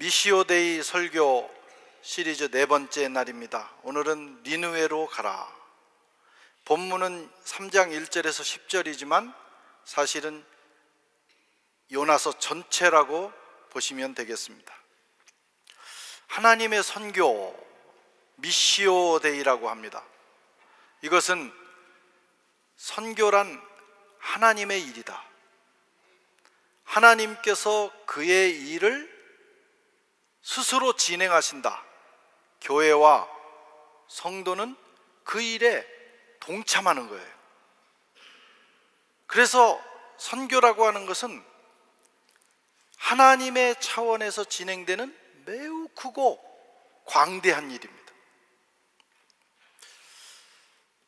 미시오데이 설교 시리즈 네 번째 날입니다. 오늘은 니느웨로 가라. 본문은 3장 1절에서 10절이지만 사실은 요나서 전체라고 보시면 되겠습니다. 하나님의 선교, 미시오데이라고 합니다. 이것은 선교란 하나님의 일이다. 하나님께서 그의 일을 스스로 진행하신다. 교회와 성도는 그 일에 동참하는 거예요. 그래서 선교라고 하는 것은 하나님의 차원에서 진행되는 매우 크고 광대한 일입니다.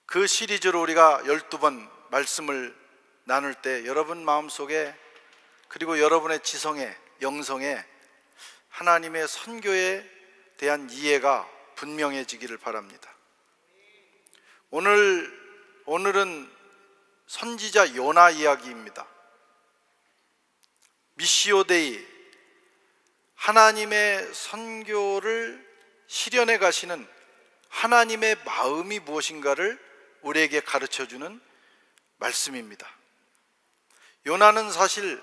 그 시리즈로 우리가 12번 말씀을 나눌 때 여러분 마음속에 그리고 여러분의 지성에, 영성에 하나님의 선교에 대한 이해가 분명해지기를 바랍니다. 오늘은 선지자 요나 이야기입니다. 미시오데이, 하나님의 선교를 실현해 가시는 하나님의 마음이 무엇인가를 우리에게 가르쳐주는 말씀입니다. 요나는 사실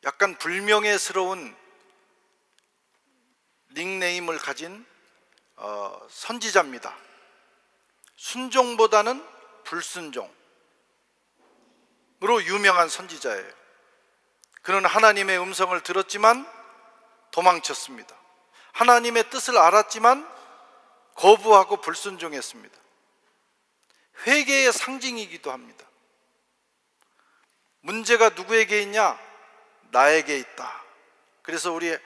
약간 불명예스러운 닉네임을 가진 선지자입니다. 순종보다는 불순종으로 유명한 선지자예요. 그는 하나님의 음성을 들었지만 도망쳤습니다. 하나님의 뜻을 알았지만 거부하고 불순종했습니다. 회개의 상징이기도 합니다. 문제가 누구에게 있냐? 나에게 있다. 그래서 우리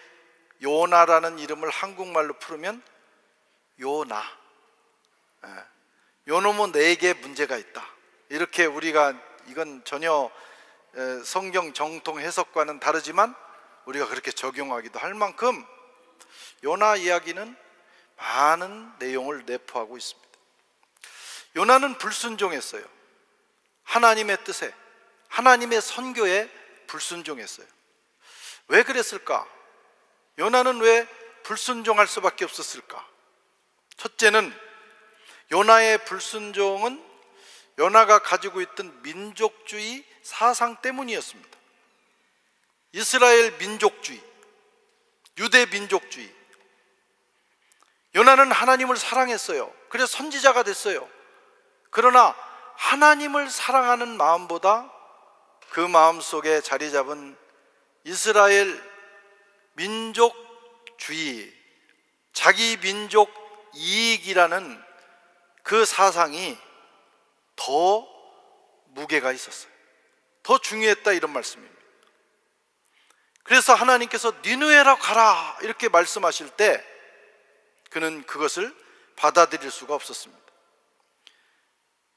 요나라는 이름을 한국말로 풀으면 요나, 요놈은 내게 문제가 있다. 이렇게 우리가, 이건 전혀 성경 정통 해석과는 다르지만 우리가 그렇게 적용하기도 할 만큼 요나 이야기는 많은 내용을 내포하고 있습니다. 요나는 불순종했어요. 하나님의 뜻에, 하나님의 선교에 불순종했어요. 왜 그랬을까? 요나는 왜 불순종할 수밖에 없었을까? 첫째는 요나의 불순종은 요나가 가지고 있던 민족주의 사상 때문이었습니다. 이스라엘 민족주의, 유대 민족주의. 요나는 하나님을 사랑했어요. 그래서 선지자가 됐어요. 그러나 하나님을 사랑하는 마음보다 그 마음 속에 자리 잡은 이스라엘 민족주의, 자기 민족 이익이라는 그 사상이 더 무게가 있었어요. 더 중요했다, 이런 말씀입니다. 그래서 하나님께서 니느웨로 가라 이렇게 말씀하실 때 그는 그것을 받아들일 수가 없었습니다.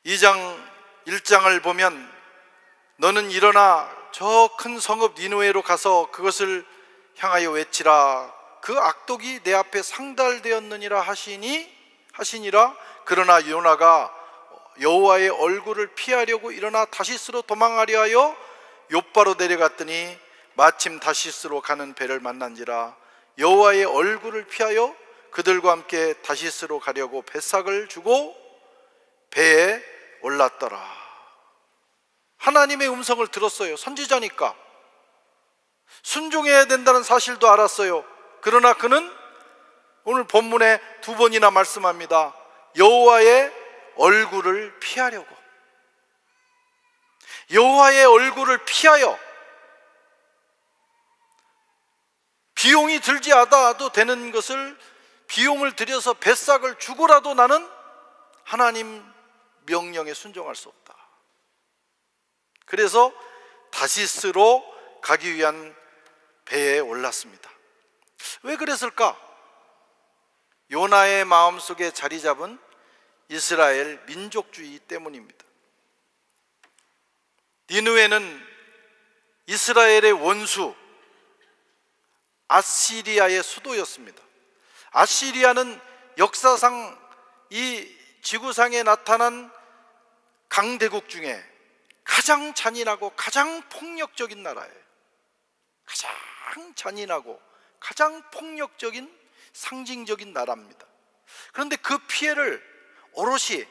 1장을 보면 너는 일어나 저 큰 성읍 니느웨로 가서 그것을 향하여 외치라. 그 악독이 내 앞에 상달되었느니라 하시니라. 그러나 요나가 여호와의 얼굴을 피하려고 일어나 다시스로 도망하려 하여 욥바로 내려갔더니 마침 다시스로 가는 배를 만난지라. 여호와의 얼굴을 피하여 그들과 함께 다시스로 가려고 뱃삭을 주고 배에 올랐더라. 하나님의 음성을 들었어요. 선지자니까 순종해야 된다는 사실도 알았어요. 그러나 그는 오늘 본문에 두 번이나 말씀합니다. 여호와의 얼굴을 피하려고, 여호와의 얼굴을 피하여, 비용이 들지 않아도 되는 것을 비용을 들여서 뱃삭을 주고라도 나는 하나님 명령에 순종할 수 없다. 그래서 다시스로 가기 위한 배에 올랐습니다. 왜 그랬을까? 요나의 마음속에 자리 잡은 이스라엘 민족주의 때문입니다. 니느웨는 이스라엘의 원수 아시리아의 수도였습니다. 아시리아는 역사상 이 지구상에 나타난 강대국 중에 가장 잔인하고 가장 폭력적인 나라예요. 가장 잔인하고 가장 폭력적인 상징적인 나라입니다. 그런데 그 피해를 오롯이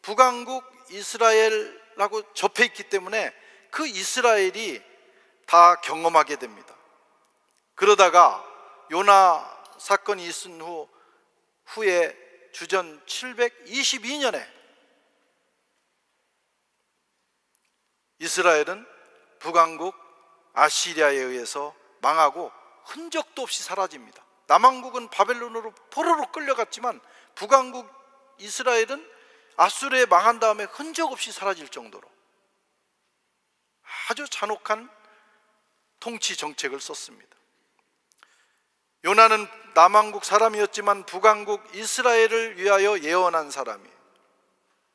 북왕국 이스라엘하고 접해 있기 때문에 그 이스라엘이 다 경험하게 됩니다. 그러다가 요나 사건이 있은 후에 주전 722년에 이스라엘은 북왕국 아시리아에 의해서 망하고 흔적도 없이 사라집니다. 남왕국은 바벨론으로 포로로 끌려갔지만 북왕국 이스라엘은 아수르에 망한 다음에 흔적 없이 사라질 정도로 아주 잔혹한 통치 정책을 썼습니다. 요나는 남왕국 사람이었지만 북왕국 이스라엘을 위하여 예언한 사람이에요.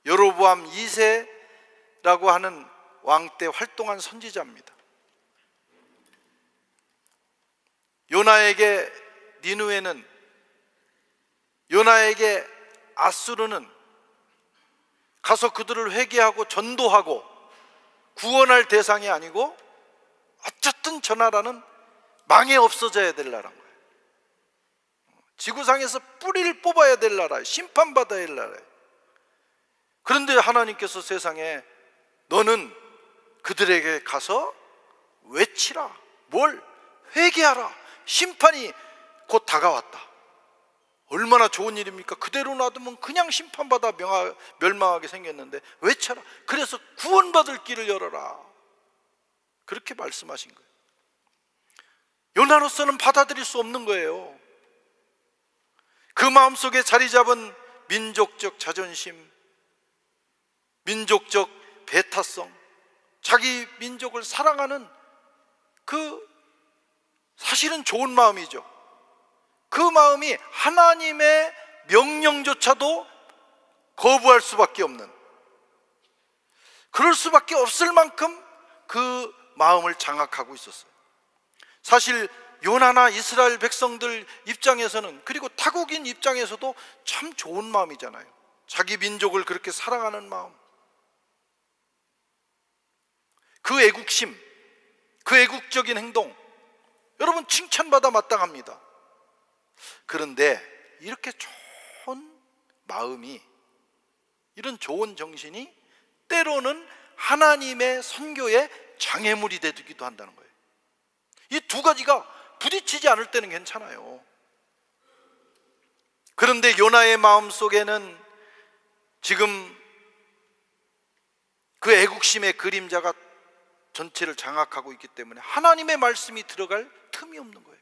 여로보암 2세라고 하는 왕 때 활동한 선지자입니다. 요나에게 니느웨는, 요나에게 아수르는 가서 그들을 회개하고 전도하고 구원할 대상이 아니고 어쨌든 저 나라는 망해 없어져야 될 나라인 거예요. 지구상에서 뿌리를 뽑아야 될 나라예요. 심판받아야 할 나라예요. 그런데 하나님께서 세상에 너는 그들에게 가서 외치라. 뭘? 회개하라. 심판이 곧 다가왔다. 얼마나 좋은 일입니까? 그대로 놔두면 그냥 심판받아 멸망하게 생겼는데 외쳐라. 그래서 구원받을 길을 열어라. 그렇게 말씀하신 거예요. 요나로서는 받아들일 수 없는 거예요. 그 마음속에 자리 잡은 민족적 자존심, 민족적 배타성, 자기 민족을 사랑하는 그 사실은 좋은 마음이죠. 그 마음이 하나님의 명령조차도 거부할 수밖에 없는, 그럴 수밖에 없을 만큼 그 마음을 장악하고 있었어요. 사실 요나나 이스라엘 백성들 입장에서는, 그리고 타국인 입장에서도 참 좋은 마음이잖아요. 자기 민족을 그렇게 사랑하는 마음, 그 애국심, 그 애국적인 행동, 여러분 칭찬받아 마땅합니다. 그런데 이렇게 좋은 마음이, 이런 좋은 정신이 때로는 하나님의 선교의 장애물이 되기도 한다는 거예요. 이 두 가지가 부딪히지 않을 때는 괜찮아요. 그런데 요나의 마음 속에는 지금 그 애국심의 그림자가 전체를 장악하고 있기 때문에 하나님의 말씀이 들어갈 틈이 없는 거예요.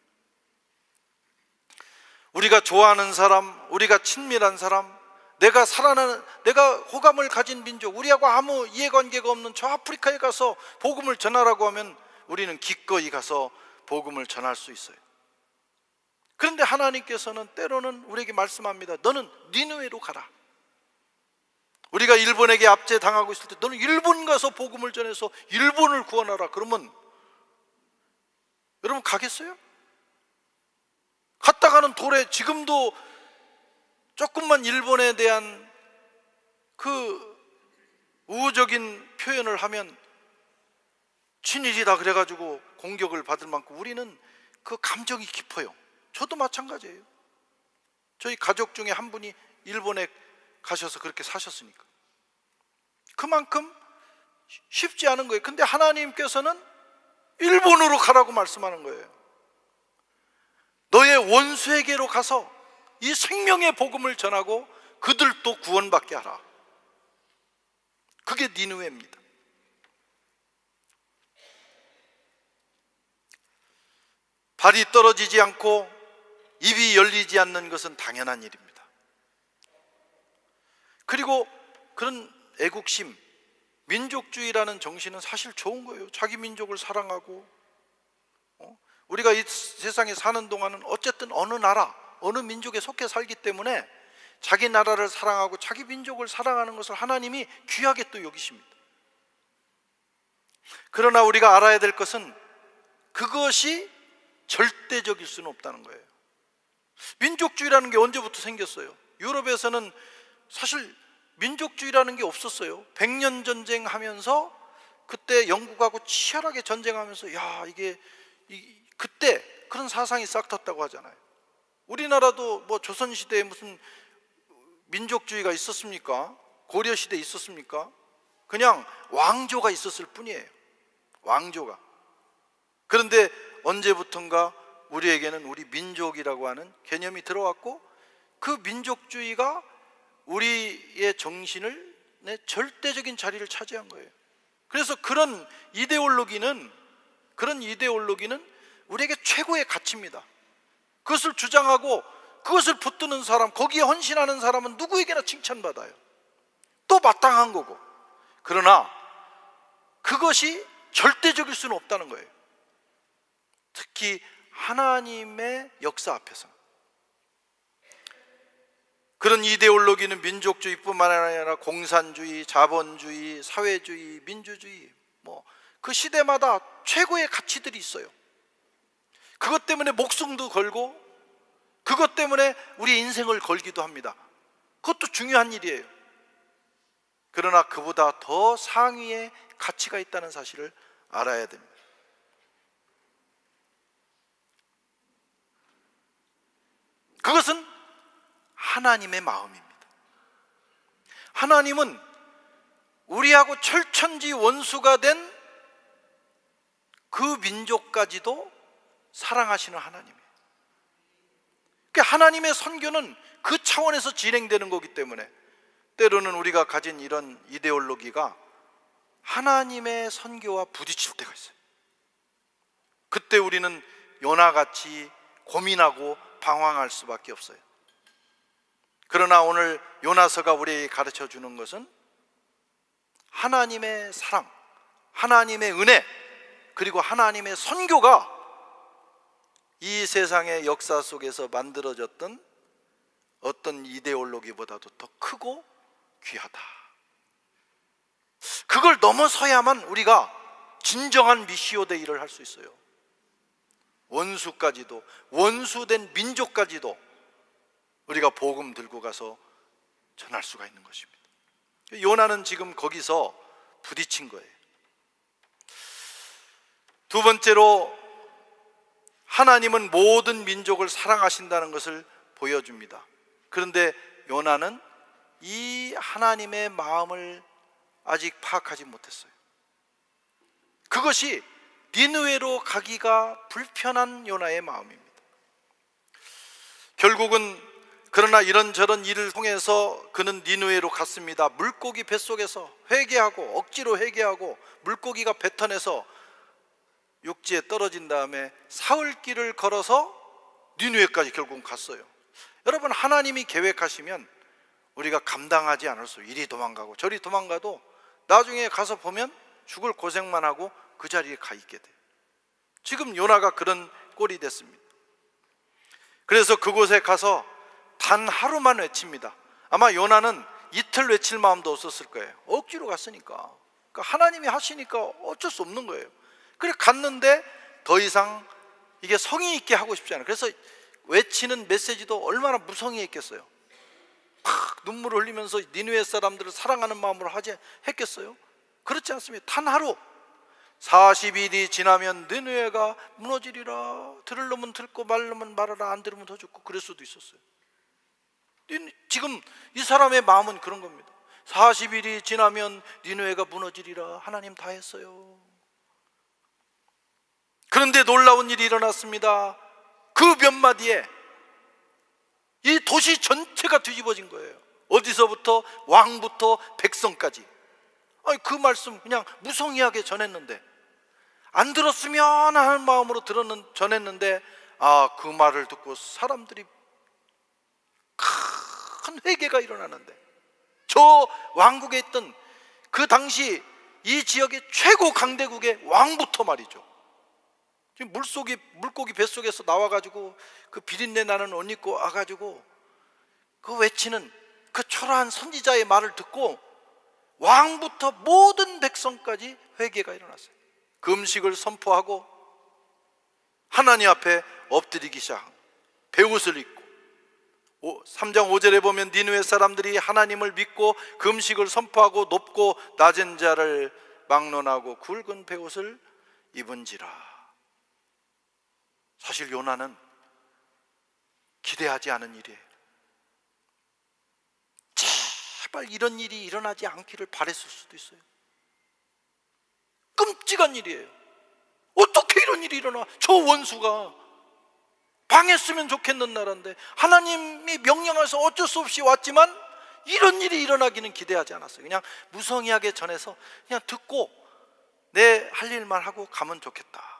우리가 좋아하는 사람, 우리가 친밀한 사람, 내가 사랑하는, 내가 호감을 가진 민족, 우리하고 아무 이해관계가 없는 저 아프리카에 가서 복음을 전하라고 하면 우리는 기꺼이 가서 복음을 전할 수 있어요. 그런데 하나님께서는 때로는 우리에게 말씀합니다. 너는 니느웨로 가라. 우리가 일본에게 압제당하고 있을 때 너는 일본 가서 복음을 전해서 일본을 구원하라. 그러면 여러분 가겠어요? 갔다가는 돌에, 지금도 조금만 일본에 대한 그 우호적인 표현을 하면 친일이다 그래가지고 공격을 받을 만큼 우리는 그 감정이 깊어요. 저도 마찬가지예요. 저희 가족 중에 한 분이 일본에 가셔서 그렇게 사셨으니까 그만큼 쉽지 않은 거예요. 근데 하나님께서는 일본으로 가라고 말씀하는 거예요. 너의 원수에게로 가서 이 생명의 복음을 전하고 그들도 구원받게 하라. 그게 니느웨입니다. 발이 떨어지지 않고 입이 열리지 않는 것은 당연한 일입니다. 그리고 그런 애국심, 민족주의라는 정신은 사실 좋은 거예요. 자기 민족을 사랑하고, 우리가 이 세상에 사는 동안은 어쨌든 어느 나라, 어느 민족에 속해 살기 때문에 자기 나라를 사랑하고 자기 민족을 사랑하는 것을 하나님이 귀하게 또 여기십니다. 그러나 우리가 알아야 될 것은 그것이 절대적일 수는 없다는 거예요. 민족주의라는 게 언제부터 생겼어요? 유럽에서는 사실 민족주의라는 게 없었어요. 100년 전쟁하면서 그때 영국하고 치열하게 전쟁하면서 그때 그런 사상이 싹 텄다고 하잖아요. 우리나라도 뭐 조선시대에 무슨 민족주의가 있었습니까? 고려시대에 있었습니까? 그냥 왕조가 있었을 뿐이에요. 왕조가. 그런데 언제부턴가 우리에게는 우리 민족이라고 하는 개념이 들어왔고, 그 민족주의가 우리의 정신을 절대적인 자리를 차지한 거예요. 그래서 그런 이데올로기는 우리에게 최고의 가치입니다. 그것을 주장하고 그것을 붙드는 사람, 거기에 헌신하는 사람은 누구에게나 칭찬받아요. 또 마땅한 거고. 그러나 그것이 절대적일 수는 없다는 거예요. 특히 하나님의 역사 앞에서. 그런 이데올로기는 민족주의뿐만 아니라 공산주의, 자본주의, 사회주의, 민주주의, 그 시대마다 최고의 가치들이 있어요. 그것 때문에 목숨도 걸고 그것 때문에 우리 인생을 걸기도 합니다. 그것도 중요한 일이에요. 그러나 그보다 더 상위의 가치가 있다는 사실을 알아야 됩니다. 그것은 하나님의 마음입니다. 하나님은 우리하고 철천지 원수가 된 그 민족까지도 사랑하시는 하나님이에요. 그러니까 하나님의 선교는 그 차원에서 진행되는 거기 때문에 때로는 우리가 가진 이런 이데올로기가 하나님의 선교와 부딪힐 때가 있어요. 그때 우리는 요나같이 고민하고 방황할 수밖에 없어요. 그러나 오늘 요나서가 우리에게 가르쳐 주는 것은 하나님의 사랑, 하나님의 은혜, 그리고 하나님의 선교가 이 세상의 역사 속에서 만들어졌던 어떤 이데올로기보다도 더 크고 귀하다. 그걸 넘어서야만 우리가 진정한 미시오 데이를 할 수 있어요. 원수까지도, 원수된 민족까지도 우리가 복음 들고 가서 전할 수가 있는 것입니다. 요나는 지금 거기서 부딪힌 거예요. 두 번째로, 하나님은 모든 민족을 사랑하신다는 것을 보여줍니다. 그런데 요나는 이 하나님의 마음을 아직 파악하지 못했어요. 그것이 니느웨로 가기가 불편한 요나의 마음입니다. 결국은 그러나 이런저런 일을 통해서 그는 니느웨로 갔습니다. 물고기 뱃속에서 회개하고, 억지로 회개하고, 물고기가 뱉어내서 육지에 떨어진 다음에 사흘길을 걸어서 니느웨까지 결국은 갔어요. 여러분, 하나님이 계획하시면 우리가 감당하지 않을 수, 이리 도망가고 저리 도망가도 나중에 가서 보면 죽을 고생만 하고 그 자리에 가 있게 돼요. 지금 요나가 그런 꼴이 됐습니다. 그래서 그곳에 가서 단 하루만 외칩니다. 아마 요나는 이틀 외칠 마음도 없었을 거예요. 억지로 갔으니까. 그러니까 하나님이 하시니까 어쩔 수 없는 거예요. 그래 갔는데 더 이상 이게 성의 있게 하고 싶지 않아요. 그래서 외치는 메시지도 얼마나 무성의 있겠어요. 팍 눈물을 흘리면서 니느웨 사람들을 사랑하는 마음으로 했겠어요? 그렇지 않습니다. 단 하루, 40일이 지나면 니느웨가 무너지리라. 들을 놈은 듣고 말 놈은 말하라. 안 들으면 더 죽고. 그럴 수도 있었어요. 지금 이 사람의 마음은 그런 겁니다. 40일이 지나면 니느웨가 무너지리라. 하나님 다 했어요. 그런데 놀라운 일이 일어났습니다. 그 몇 마디에 이 도시 전체가 뒤집어진 거예요. 어디서부터? 왕부터 백성까지. 그 말씀 그냥 무성의하게 전했는데, 안 들었으면 하는 마음으로 전했는데, 그 말을 듣고 사람들이 큰 회개가 일어나는데, 저 왕국에 있던 그 당시 이 지역의 최고 강대국의 왕부터 말이죠. 지금 물고기 뱃속에서 나와가지고 그 비린내 나는 옷 입고 와가지고 그 외치는 그 초라한 선지자의 말을 듣고 왕부터 모든 백성까지 회개가 일어났어요. 금식을 선포하고 하나님 앞에 엎드리기 시작한, 베옷을 입고, 3장 5절에 보면 니느웨 사람들이 하나님을 믿고 금식을 선포하고 높고 낮은 자를 막론하고 굵은 베옷을 입은지라. 사실 요나는 기대하지 않은 일이에요. 제발 이런 일이 일어나지 않기를 바랬을 수도 있어요. 끔찍한 일이에요. 어떻게 이런 일이 일어나? 저 원수가 방했으면 좋겠는 나라인데 하나님이 명령해서 어쩔 수 없이 왔지만 이런 일이 일어나기는 기대하지 않았어요. 그냥 무성의하게 전해서 그냥 듣고 내 할 일만 하고 가면 좋겠다.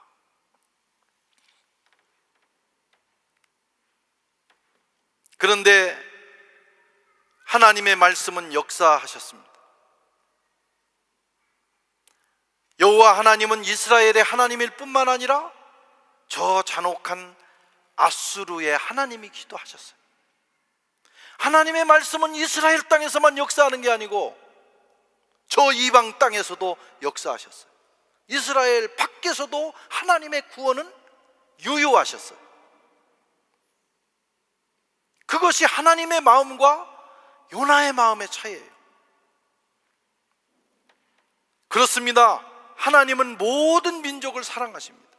그런데 하나님의 말씀은 역사하셨습니다. 여호와 하나님은 이스라엘의 하나님일 뿐만 아니라 저 잔혹한 아수르의 하나님이기도 하셨어요. 하나님의 말씀은 이스라엘 땅에서만 역사하는 게 아니고 저 이방 땅에서도 역사하셨어요. 이스라엘 밖에서도 하나님의 구원은 유효하셨어요. 그것이 하나님의 마음과 요나의 마음의 차이예요. 그렇습니다. 하나님은 모든 민족을 사랑하십니다.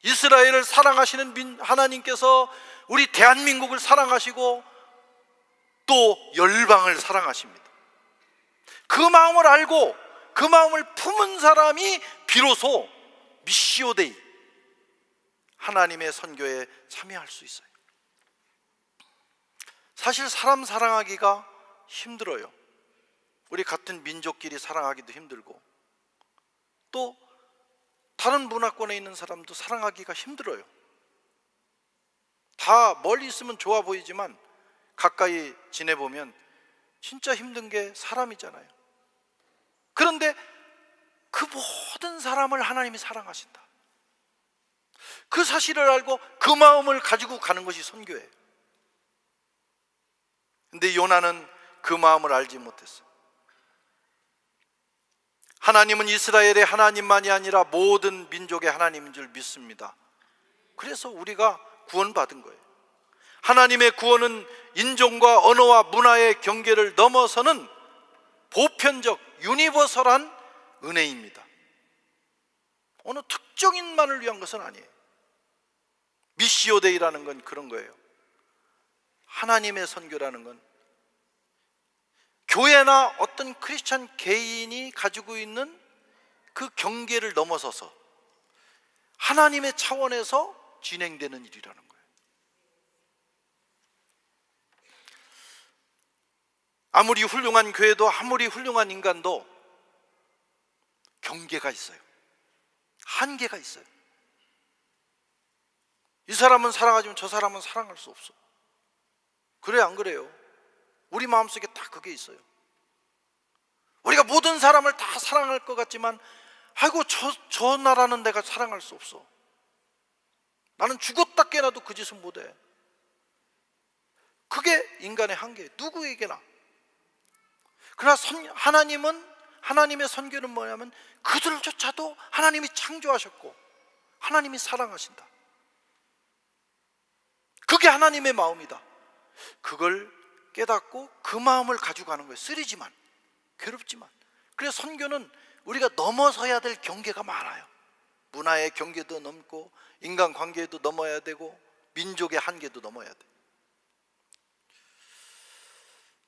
이스라엘을 사랑하시는 하나님께서 우리 대한민국을 사랑하시고 또 열방을 사랑하십니다. 그 마음을 알고 그 마음을 품은 사람이 비로소 미시오 데이 하나님의 선교에 참여할 수 있어요. 사실 사람 사랑하기가 힘들어요. 우리 같은 민족끼리 사랑하기도 힘들고 또 다른 문화권에 있는 사람도 사랑하기가 힘들어요. 다 멀리 있으면 좋아 보이지만 가까이 지내보면 진짜 힘든 게 사람이잖아요. 그런데 그 모든 사람을 하나님이 사랑하신다. 그 사실을 알고 그 마음을 가지고 가는 것이 선교예요. 근데 요나는 그 마음을 알지 못했어요. 하나님은 이스라엘의 하나님만이 아니라 모든 민족의 하나님인 줄 믿습니다. 그래서 우리가 구원받은 거예요. 하나님의 구원은 인종과 언어와 문화의 경계를 넘어서는 보편적, 유니버설한 은혜입니다. 어느 특정인만을 위한 것은 아니에요. 미시오 데이라는 건 그런 거예요. 하나님의 선교라는 건 교회나 어떤 크리스찬 개인이 가지고 있는 그 경계를 넘어서서 하나님의 차원에서 진행되는 일이라는 거예요. 아무리 훌륭한 교회도 아무리 훌륭한 인간도 경계가 있어요. 한계가 있어요. 이 사람은 사랑하지만 저 사람은 사랑할 수 없어. 그래 안 그래요? 우리 마음속에 다 그게 있어요. 우리가 모든 사람을 다 사랑할 것 같지만 아이고 저 나라는 내가 사랑할 수 없어. 나는 죽었다 깨어나도 그 짓은 못해. 그게 인간의 한계예요. 누구에게나. 그러나 하나님의 선교는 뭐냐면 그들조차도 하나님이 창조하셨고 하나님이 사랑하신다. 그게 하나님의 마음이다. 그걸 깨닫고 그 마음을 가지고 가는 거예요. 쓰리지만 괴롭지만. 그래서 선교는 우리가 넘어서야 될 경계가 많아요. 문화의 경계도 넘고 인간관계도 넘어야 되고 민족의 한계도 넘어야 돼요.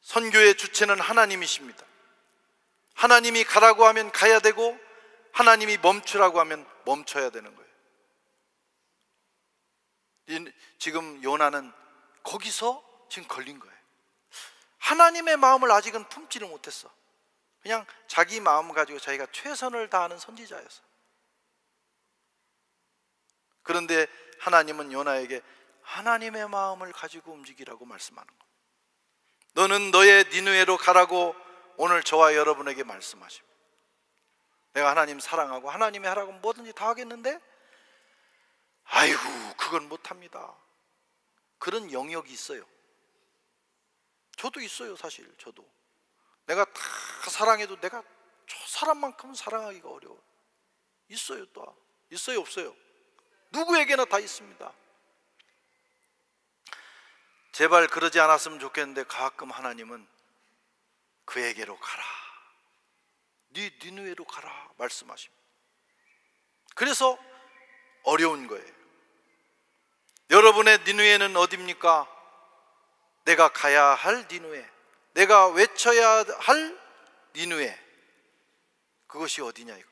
선교의 주체는 하나님이십니다. 하나님이 가라고 하면 가야 되고 하나님이 멈추라고 하면 멈춰야 되는 거예요. 지금 요나는 거기서 지금 걸린 거예요. 하나님의 마음을 아직은 품지를 못했어. 그냥 자기 마음 가지고 자기가 최선을 다하는 선지자였어. 그런데 하나님은 요나에게 하나님의 마음을 가지고 움직이라고 말씀하는 거예요. 너는 너의 니느웨로 가라고 오늘 저와 여러분에게 말씀하십니다. 내가 하나님 사랑하고 하나님이 하라고 뭐든지 다 하겠는데 아이고 그건 못합니다. 그런 영역이 있어요. 저도 있어요. 사실 저도 내가 다 사랑해도 내가 저 사람만큼은 사랑하기가 어려워요. 있어요. 또 있어요 없어요? 누구에게나 다 있습니다. 제발 그러지 않았으면 좋겠는데 가끔 하나님은 그에게로 가라, 니느웨로 가라 말씀하십니다. 그래서 어려운 거예요. 여러분의 니느웨는 어디입니까? 내가 가야 할 니느웨, 내가 외쳐야 할 니느웨, 그것이 어디냐 이거.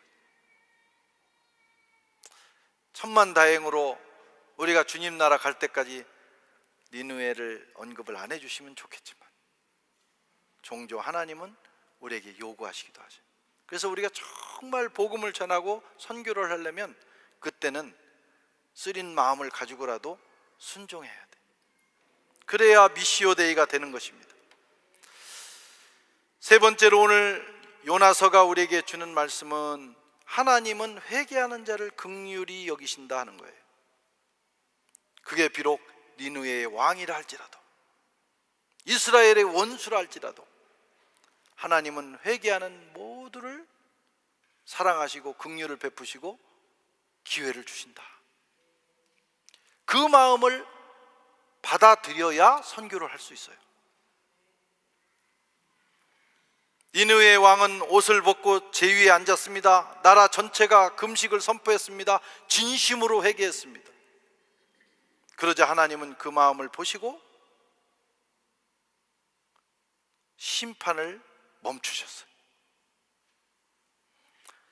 천만다행으로 우리가 주님 나라 갈 때까지 니느웨를 언급을 안 해주시면 좋겠지만 종종 하나님은 우리에게 요구하시기도 하죠. 그래서 우리가 정말 복음을 전하고 선교를 하려면 그때는 쓰린 마음을 가지고라도 순종해야 돼. 그래야 미시오 데이가 되는 것입니다. 세 번째로 오늘 요나서가 우리에게 주는 말씀은 하나님은 회개하는 자를 긍휼히 여기신다 하는 거예요. 그게 비록 니느웨의 왕이라 할지라도, 이스라엘의 원수라 할지라도 하나님은 회개하는 모두를 사랑하시고 긍휼을 베푸시고 기회를 주신다. 그 마음을 받아들여야 선교를 할 수 있어요. 니느웨의 왕은 옷을 벗고 제위에 앉았습니다. 나라 전체가 금식을 선포했습니다. 진심으로 회개했습니다. 그러자 하나님은 그 마음을 보시고 심판을 멈추셨어요.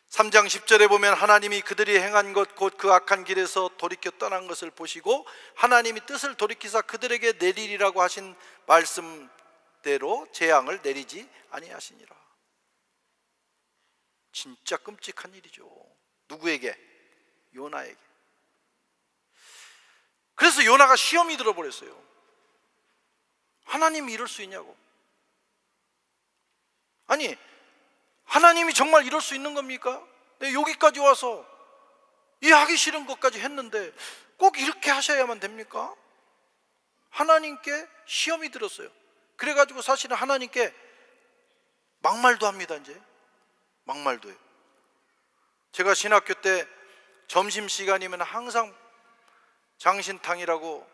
3장 10절에 보면 하나님이 그들이 행한 것 곧 그 악한 길에서 돌이켜 떠난 것을 보시고 하나님이 뜻을 돌이키사 그들에게 내리리라고 하신 말씀대로 재앙을 내리지 아니하시니라. 진짜 끔찍한 일이죠. 누구에게? 요나에게. 그래서 요나가 시험이 들어버렸어요. 하나님이 이럴 수 있냐고. 아니, 하나님이 정말 이럴 수 있는 겁니까? 내가 여기까지 와서 이 하기 싫은 것까지 했는데 꼭 이렇게 하셔야만 됩니까? 하나님께 시험이 들었어요. 그래가지고 사실은 하나님께 막말도 합니다. 이제 막말도 해요. 제가 신학교 때 점심시간이면 항상 장신탕이라고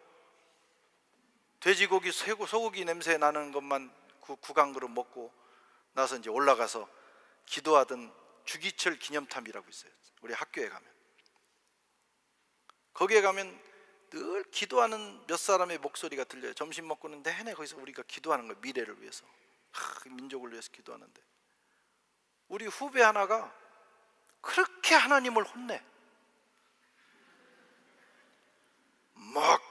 돼지고기, 소고기 냄새 나는 것만 구강 그릇 먹고 나서 이제 올라가서 기도하던 주기철 기념탑이라고 있어요. 우리 학교에 가면, 거기에 가면 늘 기도하는 몇 사람의 목소리가 들려요. 점심 먹고는 내내 거기서 우리가 기도하는 거예요. 미래를 위해서, 민족을 위해서 기도하는데 우리 후배 하나가 그렇게 하나님을 혼내. 막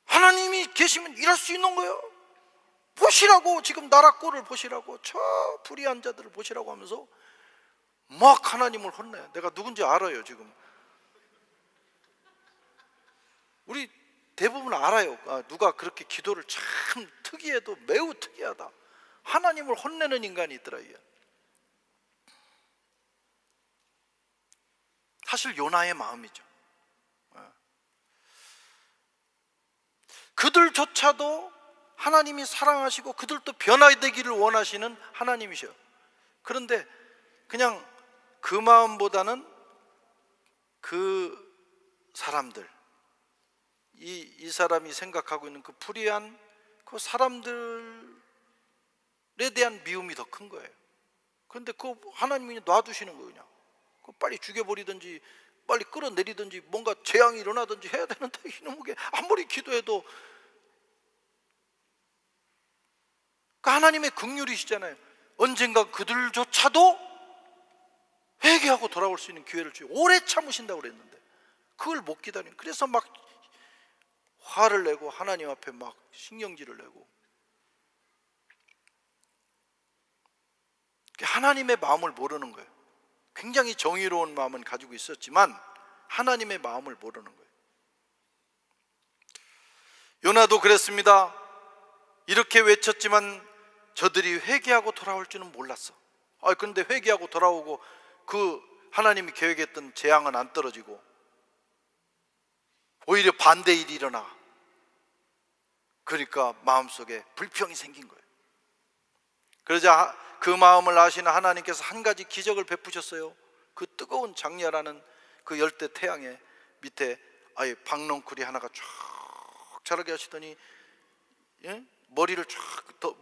하나님이 계시면 이럴 수 있는 거예요. 보시라고, 지금 나라 꼴을 보시라고, 저 불의한 자들을 보시라고 하면서 막 하나님을 혼내. 내가 누군지 알아요. 지금 우리 대부분 알아요. 누가 그렇게 기도를 참 특이해도 매우 특이하다, 하나님을 혼내는 인간이 있더라. 사실 요나의 마음이죠. 그들조차도 하나님이 사랑하시고 그들도 변화되기를 원하시는 하나님이셔. 그런데 그냥 그 마음보다는 그 사람들, 이 사람이 생각하고 있는 그 불의한 그 사람들에 대한 미움이 더 큰 거예요. 그런데 그 하나님이 놔두시는 거예요. 그냥 그 빨리 죽여버리든지 빨리 끌어내리든지 뭔가 재앙이 일어나든지 해야 되는데 이놈에게 아무리 기도해도, 그 하나님의 긍휼이시잖아요. 언젠가 그들조차도 회개하고 돌아올 수 있는 기회를 주고 오래 참으신다고 그랬는데 그걸 못 기다리는, 그래서 막 화를 내고 하나님 앞에 막 신경질을 내고, 하나님의 마음을 모르는 거예요. 굉장히 정의로운 마음은 가지고 있었지만 하나님의 마음을 모르는 거예요. 요나도 그랬습니다. 이렇게 외쳤지만 저들이 회개하고 돌아올 줄은 몰랐어. 그런데 회개하고 돌아오고 그 하나님이 계획했던 재앙은 안 떨어지고 오히려 반대 일이 일어나. 그러니까 마음속에 불평이 생긴 거예요. 그러자 그 마음을 아시는 하나님께서 한 가지 기적을 베푸셨어요. 그 뜨거운 장렬하는 그 열대 태양의 밑에 아예 박넝쿨이 하나가 쫙 자라게 하시더니, 머리를 쫙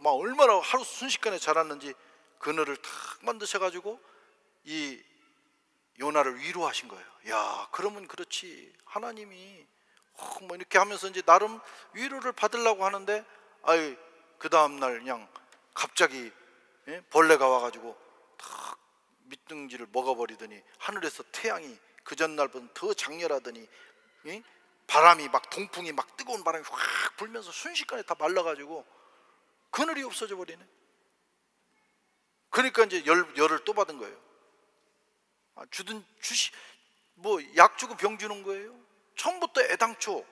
얼마나 하루 순식간에 자랐는지 그늘을 탁 만드셔가지고 이 요나를 위로하신 거예요. 야, 그러면 그렇지, 하나님이 뭐 이렇게 하면서 이제 나름 위로를 받으려고 하는데, 그 다음날 그냥 갑자기 벌레가 와가지고 탁 밑둥지를 먹어버리더니 하늘에서 태양이 그 전날보다 더 장렬하더니 바람이 막, 동풍이 막, 뜨거운 바람이 확 불면서 순식간에 다 말라가지고 그늘이 없어져 버리네. 그러니까 이제 열을 또 받은 거예요. 뭐 약 주고 병 주는 거예요? 처음부터 애당초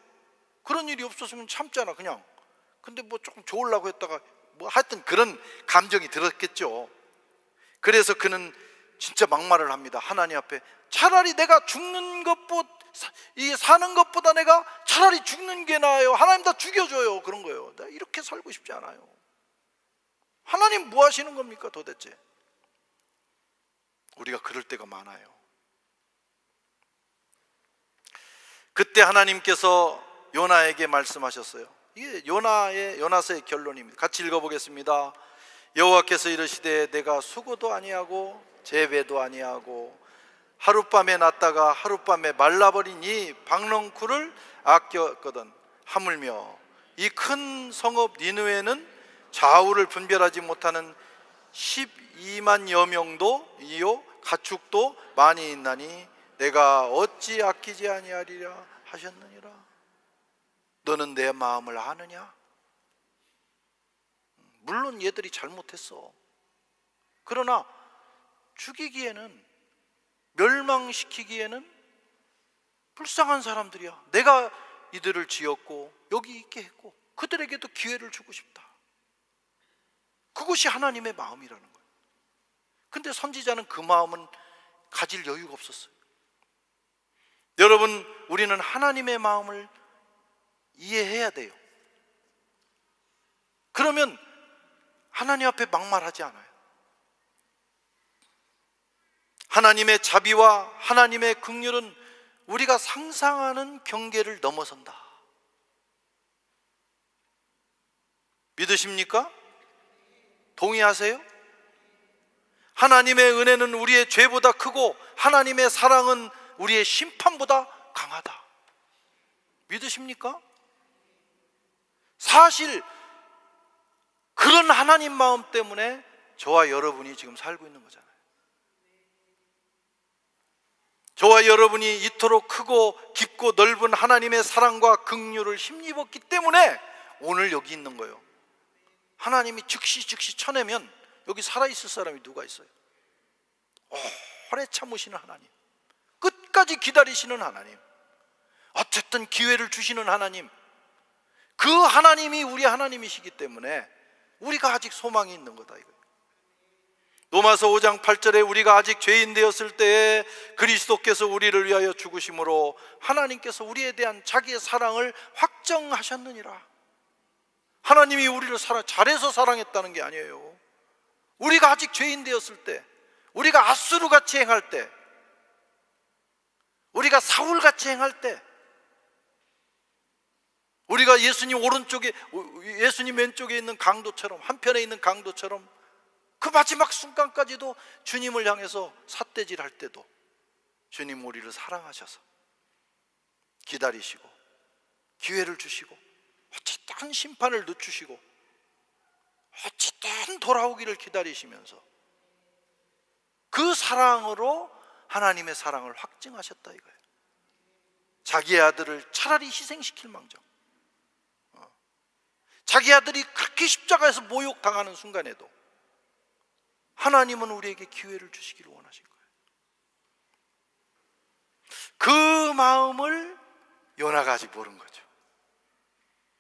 그런 일이 없었으면 참잖아 그냥. 근데 뭐 조금 좋으려고 했다가 뭐 하여튼 그런 감정이 들었겠죠. 그래서 그는 진짜 막말을 합니다. 하나님 앞에 차라리 내가 죽는 것보다, 이 사는 것보다 내가 차라리 죽는 게 나아요. 하나님 다 죽여줘요. 그런 거예요. 나 이렇게 살고 싶지 않아요. 하나님 뭐 하시는 겁니까 도대체? 우리가 그럴 때가 많아요. 그때 하나님께서 요나에게 말씀하셨어요. 이게 요나서의 결론입니다. 같이 읽어보겠습니다. 여호와께서 이르시되 내가 수고도 아니하고 재배도 아니하고 하룻밤에 났다가 하룻밤에 말라버린 이 박넝쿨을 아꼈거든. 하물며 이 큰 성읍 니느웨는 좌우를 분별하지 못하는 12만여 명도 이요 가축도 많이 있나니 내가 어찌 아끼지 아니하리라 하셨느니라. 너는 내 마음을 아느냐? 물론 얘들이 잘못했어. 그러나 죽이기에는, 멸망시키기에는 불쌍한 사람들이야. 내가 이들을 지었고 여기 있게 했고 그들에게도 기회를 주고 싶다. 그것이 하나님의 마음이라는 거예요. 근데 선지자는 그 마음은 가질 여유가 없었어요. 여러분, 우리는 하나님의 마음을 이해해야 돼요. 그러면 하나님 앞에 막말하지 않아요. 하나님의 자비와 하나님의 긍휼은 우리가 상상하는 경계를 넘어선다. 믿으십니까? 동의하세요? 하나님의 은혜는 우리의 죄보다 크고 하나님의 사랑은 우리의 심판보다 강하다. 믿으십니까? 사실 그런 하나님 마음 때문에 저와 여러분이 지금 살고 있는 거잖아요. 저와 여러분이 이토록 크고 깊고 넓은 하나님의 사랑과 긍휼을 힘입었기 때문에 오늘 여기 있는 거예요. 하나님이 즉시 쳐내면 여기 살아있을 사람이 누가 있어요? 오래 참으시는 하나님, 끝까지 기다리시는 하나님, 어쨌든 기회를 주시는 하나님, 그 하나님이 우리 하나님이시기 때문에 우리가 아직 소망이 있는 거다 이거예요. 로마서 5장 8절에 우리가 아직 죄인 되었을 때에 그리스도께서 우리를 위하여 죽으심으로 하나님께서 우리에 대한 자기의 사랑을 확정하셨느니라. 하나님이 우리를 잘해서 사랑했다는 게 아니에요. 우리가 아직 죄인 되었을 때, 우리가 아수르같이 행할 때, 우리가 사울같이 행할 때, 우리가 예수님 오른쪽에, 예수님 왼쪽에 있는 강도처럼, 한편에 있는 강도처럼 그 마지막 순간까지도 주님을 향해서 삿대질 할 때도 주님 우리를 사랑하셔서 기다리시고 기회를 주시고 어쨌든 심판을 늦추시고 어쨌든 돌아오기를 기다리시면서 그 사랑으로 하나님의 사랑을 확증하셨다 이거예요. 자기의 아들을 차라리 희생시킬 망정, 자기 아들이 그렇게 십자가에서 모욕당하는 순간에도 하나님은 우리에게 기회를 주시기를 원하신 거예요. 그 마음을 요나가 아직 모른 거죠.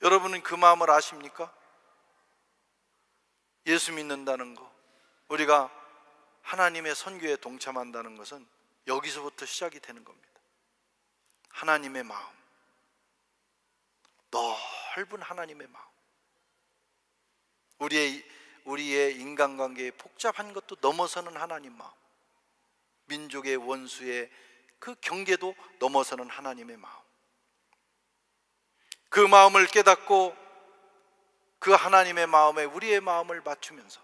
여러분은 그 마음을 아십니까? 예수 믿는다는 거, 우리가 하나님의 선교에 동참한다는 것은 여기서부터 시작이 되는 겁니다. 하나님의 마음, 넓은 하나님의 마음, 우리의 인간관계의 복잡한 것도 넘어서는 하나님 마음, 민족의 원수의 그 경계도 넘어서는 하나님의 마음, 그 마음을 깨닫고 그 하나님의 마음에 우리의 마음을 맞추면서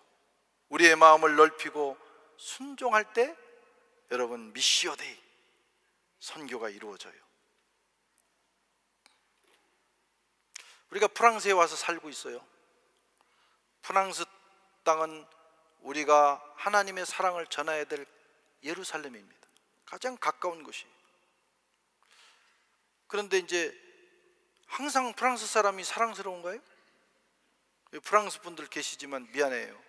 우리의 마음을 넓히고 순종할 때 여러분 미시오 데이 선교가 이루어져요. 우리가 프랑스에 와서 살고 있어요. 프랑스 땅은 우리가 하나님의 사랑을 전해야 될 예루살렘입니다. 가장 가까운 곳이. 그런데 이제 항상 프랑스 사람이 사랑스러운가요? 프랑스 분들 계시지만 미안해요.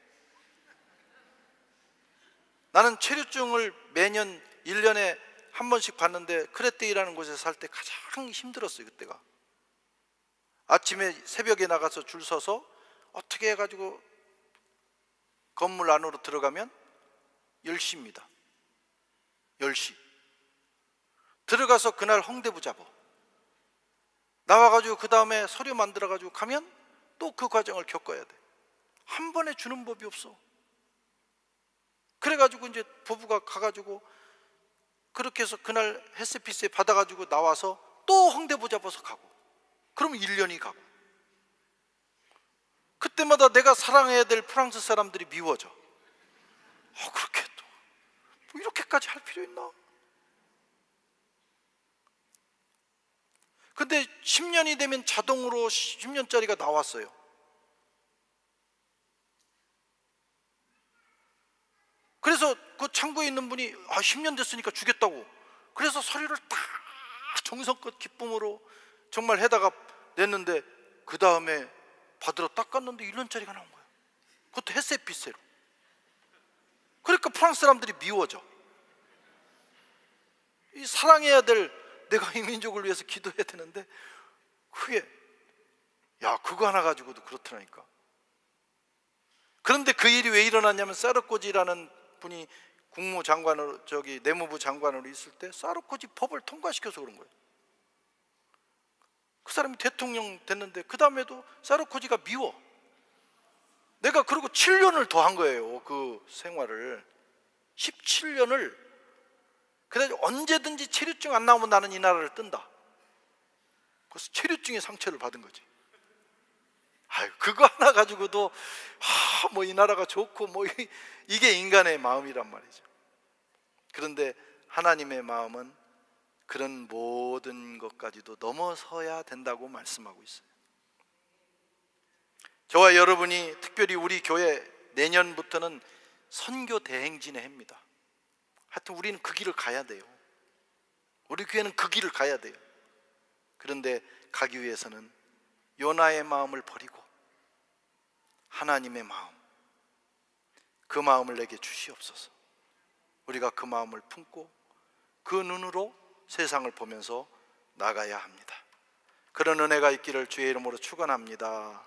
나는 체류증을 매년 1년에 한 번씩 받는데 크레테이라는 곳에 살 때 가장 힘들었어요. 그때가 아침에 새벽에 나가서 줄 서서 어떻게 해가지고 건물 안으로 들어가면 10시입니다 10시 들어가서 그날 홍대부 잡어 나와가지고 그 다음에 서류 만들어가지고 가면 또 그 과정을 겪어야 돼. 한 번에 주는 법이 없어. 그래가지고 이제 부부가 가가지고 그렇게 해서 그날 햇세피스에 받아가지고 나와서 또 홍대부 잡아서 가고, 그러면 1년이 가고, 그때마다 내가 사랑해야 될 프랑스 사람들이 미워져. 그렇게 또 뭐 이렇게까지 할 필요 있나? 근데 10년이 되면 자동으로 10년짜리가 나왔어요. 그래서 그 창고에 있는 분이 10년 됐으니까 주겠다고, 그래서 서류를 딱 정성껏 기쁨으로 정말 해다가 냈는데, 그 다음에 받으러 딱 갔는데 1년짜리가 나온 거예요. 그것도 햇세피스로. 그러니까 프랑스 사람들이 미워져. 이 사랑해야 될, 내가 이 민족을 위해서 기도해야 되는데 그게 그거 하나 가지고도 그렇더라니까. 그런데 그 일이 왜 일어났냐면, 사르코지라는 분이 국무장관으로, 내무부 장관으로 있을 때 사르코지 법을 통과시켜서 그런 거예요. 그 사람이 대통령 됐는데 그 다음에도 사르코지가 미워. 내가 그러고 7년을 더 한 거예요. 그 생활을 17년을. 그래서 언제든지 체류증 안 나오면 나는 이 나라를 뜬다. 그래서 체류증의 상처를 받은 거지. 그거 하나 가지고도 뭐 이 나라가 좋고 뭐 이게 인간의 마음이란 말이죠. 그런데 하나님의 마음은 그런 모든 것까지도 넘어서야 된다고 말씀하고 있어요. 저와 여러분이, 특별히 우리 교회, 내년부터는 선교 대행진의 해입니다. 하여튼 우리는 그 길을 가야 돼요. 우리 교회는 그 길을 가야 돼요. 그런데 가기 위해서는 요나의 마음을 버리고 하나님의 마음, 그 마음을 내게 주시옵소서. 우리가 그 마음을 품고 그 눈으로 세상을 보면서 나가야 합니다. 그런 은혜가 있기를 주의 이름으로 축원합니다.